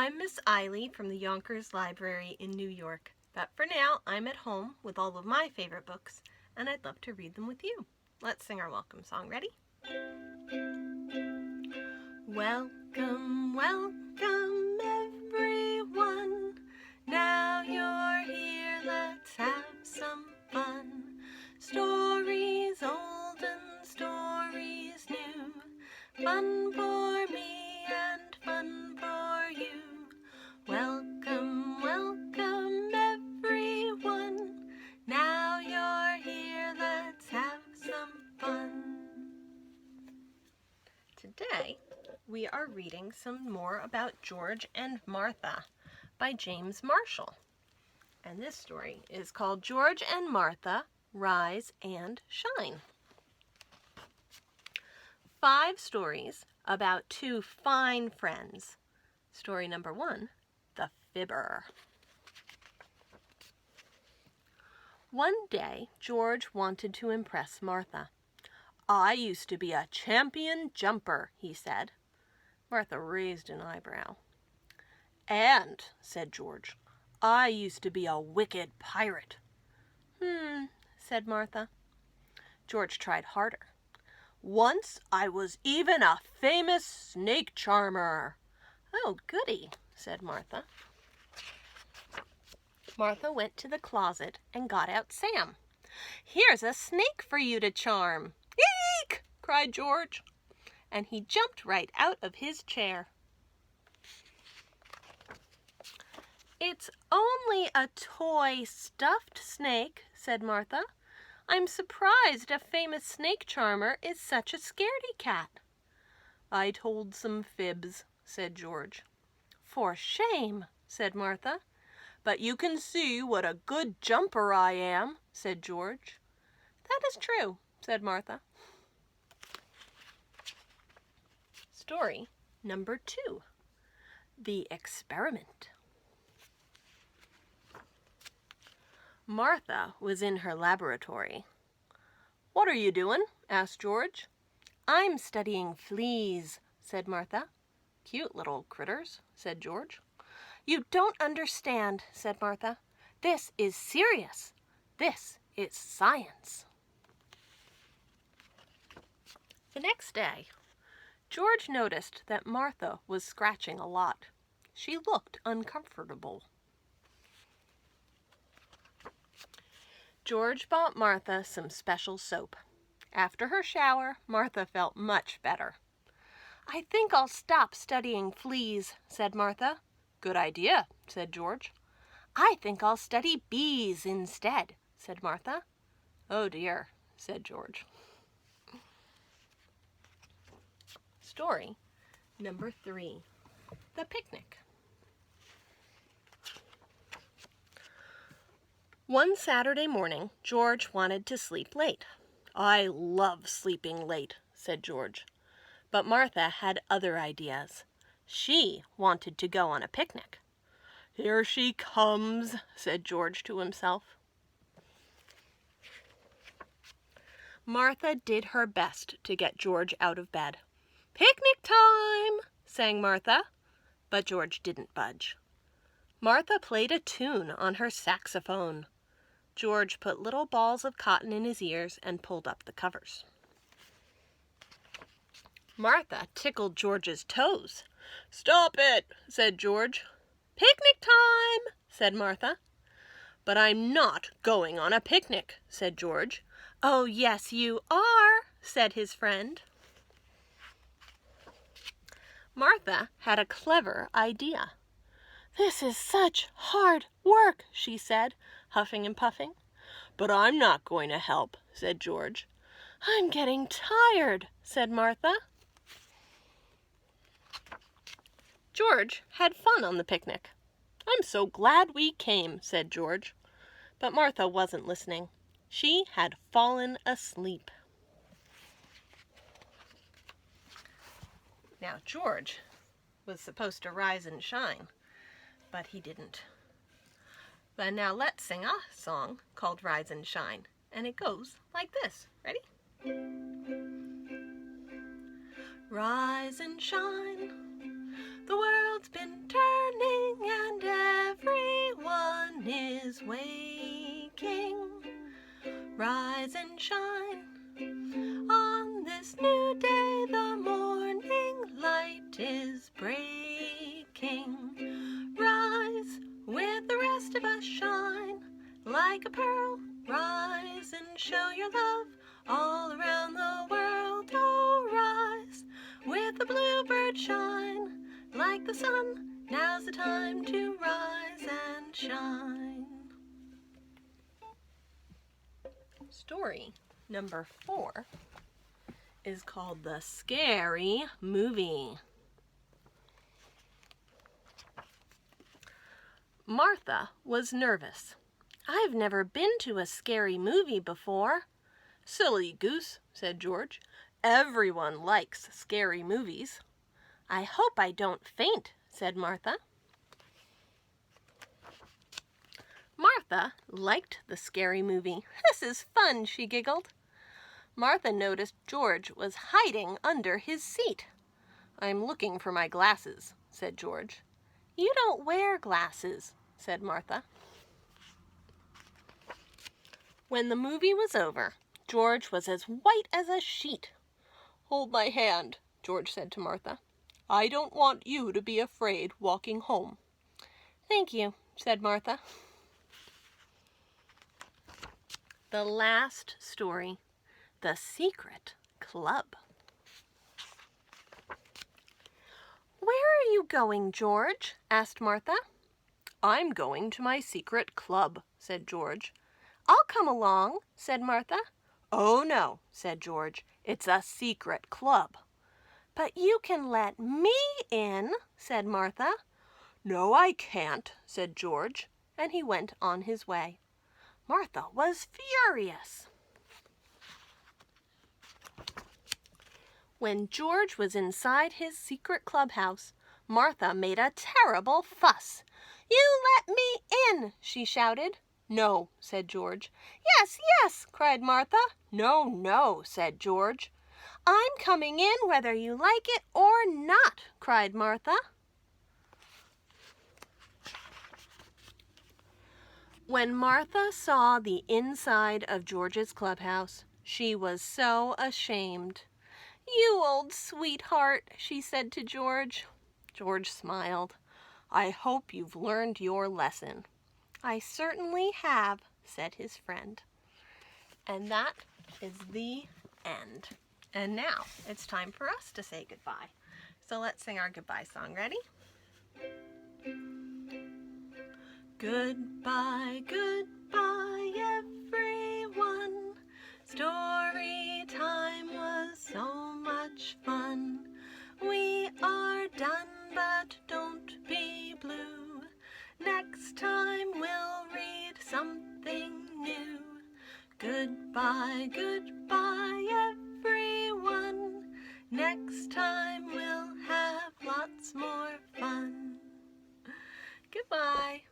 I'm Miss Aili from the Yonkers Library in New York, but for now I'm at home with all of my favorite books, and I'd love to read them with you. Let's sing our welcome song. Ready? Welcome, welcome everyone. Now you're here, let's have some fun. Stories old and stories new. Fun for me and fun for you. Welcome, welcome everyone. Now you're here, let's have some fun. Today, we are reading some more about George and Martha by James Marshall. And this story is called George and Martha, Rise and Shine. 5 stories about 2 fine friends. Story number 1, The Fibber. One day, George wanted to impress Martha. "I used to be a champion jumper," he said. Martha raised an eyebrow. "And," said George, "I used to be a wicked pirate." Said Martha. George tried harder. "Once I was even a famous snake charmer." "Oh, goody," said Martha. Martha went to the closet and got out Sam. "Here's a snake for you to charm." "Eek!" cried George, and he jumped right out of his chair. "It's only a toy stuffed snake," said Martha. "I'm surprised a famous snake charmer is such a scaredy cat." "I told some fibs," said George. "For shame," said Martha. "But you can see what a good jumper I am," said George. "That is true," said Martha. Story number 2, The Experiment. Martha was in her laboratory. "What are you doing?" asked George. "I'm studying fleas," said Martha. "Cute little critters," said George. "You don't understand," said Martha. "This is serious. This is science." The next day, George noticed that Martha was scratching a lot. She looked uncomfortable. George bought Martha some special soap. After her shower, Martha felt much better. "I think I'll stop studying fleas," said Martha. "Good idea," said George. "I think I'll study bees instead," said Martha. "Oh dear," said George. Story number 3, The Picnic. One Saturday morning, George wanted to sleep late. "I love sleeping late," said George. But Martha had other ideas. She wanted to go on a picnic. "Here she comes," said George to himself. Martha did her best to get George out of bed. "Picnic time," sang Martha, but George didn't budge. Martha played a tune on her saxophone. George put little balls of cotton in his ears and pulled up the covers. Martha tickled George's toes. "Stop it," said George. "Picnic time," said Martha. "But I'm not going on a picnic," said George. "Oh, yes, you are," said his friend. Martha had a clever idea. "This is such hard work," she said, huffing and puffing. "But I'm not going to help," said George. "I'm getting tired," said Martha. George had fun on the picnic. "I'm so glad we came," said George. But Martha wasn't listening. She had fallen asleep. Now George was supposed to rise and shine, but he didn't. But now let's sing a song called Rise and Shine, and it goes like this. Ready? Rise and shine, the world's been turning is waking. Rise and shine. On this new day the morning light is breaking. Rise with the rest of us, shine like a pearl. Rise and show your love all around the world. Oh, rise with the bluebird, shine like the sun. Now's the time to rise and shine. Story number 4 is called The Scary Movie. Martha was nervous. I've never been to a scary movie before. Silly goose, said George. Everyone likes scary movies. I hope I don't faint, said Martha. Martha liked the scary movie. This is fun, she giggled. Martha noticed George was hiding under his seat. I'm looking for my glasses, said George. You don't wear glasses, said Martha. When the movie was over, George was as white as a sheet. Hold my hand, George said to Martha. I don't want you to be afraid walking home. Thank you, said Martha. The last story, The Secret Club. Where are you going, George? Asked Martha. I'm going to my secret club, said George. I'll come along, said Martha. Oh, no, said George. It's a secret club. But you can let me in, said Martha. No, I can't, said George, and he went on his way. Martha was furious. When George was inside his secret clubhouse, Martha made a terrible fuss. You let me in, she shouted. No, said George. Yes, yes, cried Martha. No, no, said George. I'm coming in whether you like it or not, cried Martha. When Martha saw the inside of George's clubhouse, she was so ashamed. You old sweetheart, she said to George. George smiled. I hope you've learned your lesson. I certainly have, said his friend. And that is the end. And now it's time for us to say goodbye. So let's sing our goodbye song. Ready? Goodbye, goodbye, everyone. Story time was so much fun. We are done, but don't be blue. Next time we'll read something new. Goodbye, goodbye, everyone. Next time we'll have lots more fun. Goodbye.